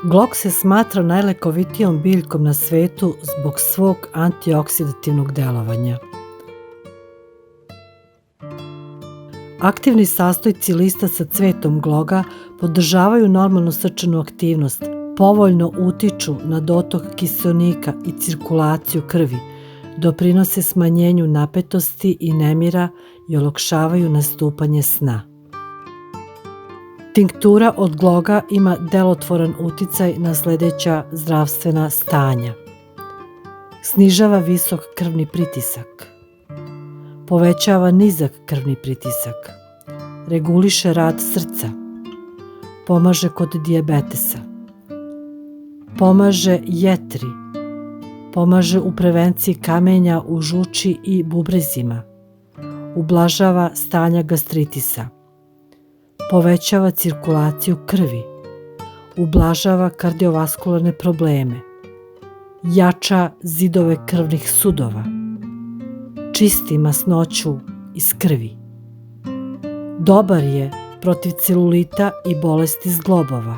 Glog se smatra najlekovitijom biljkom na svetu zbog svog antioksidativnog delovanja. Aktivni sastojci lista sa cvetom gloga podržavaju normalnu srčanu aktivnost, povoljno utiču na dotok kiseonika i cirkulaciju krvi, doprinose smanjenju napetosti i nemira i olakšavaju nastupanje sna. Tinktura od gloga ima delotvoran uticaj na sledeća zdravstvena stanja. Snižava visok krvni pritisak. Povećava nizak krvni pritisak. Reguliše rad srca. Pomaže kod dijabetesa. Pomaže jetri. Pomaže u prevenciji kamenja u žuči i bubrezima. Ublažava stanja gastritisa. Povećava cirkulaciju krvi. Ublažava kardiovaskularne probleme. Jača zidove krvnih sudova. Čisti masnoću iz krvi. Dobar je protiv celulita i bolesti zglobova.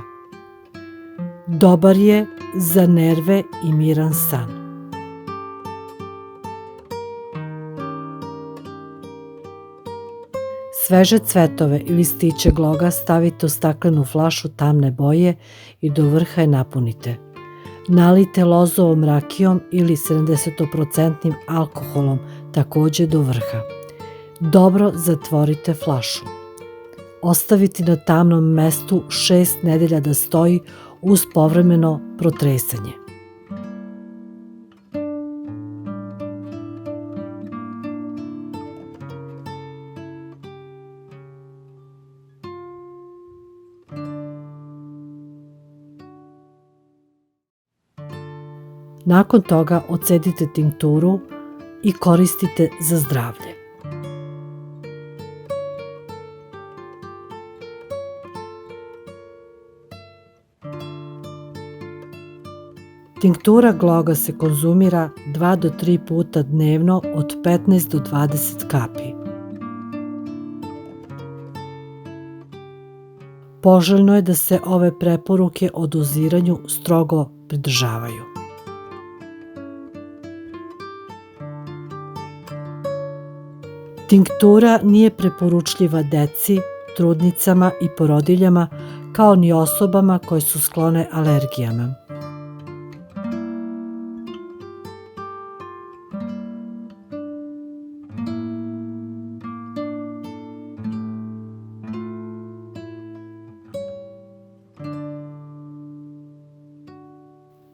Dobar je za nerve i miran san. Sveže cvetove i listiće gloga stavite u staklenu flašu tamne boje i do vrha je napunite. Nalijte lozovom rakijom ili 70% alkoholom, takođe do vrha. Dobro zatvorite flašu. Ostavite na tamnom mestu 6 nedelja da stoji uz povremeno protresanje. Nakon toga odcedite tinkturu i koristite za zdravlje. Tinktura gloga se konzumira 2 do 3 puta dnevno od 15 do 20 kapi. Poželjno je da se ove preporuke o doziranju strogo pridržavaju. Tinktura nije preporučljiva deci, trudnicama i porodiljama, kao ni osobama koje su sklone alergijama.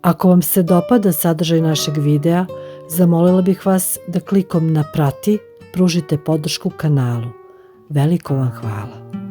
Ako vam se dopada sadržaj našeg videa, zamolila bih vas da klikom na prati pružite podršku kanalu. Veliko vam hvala.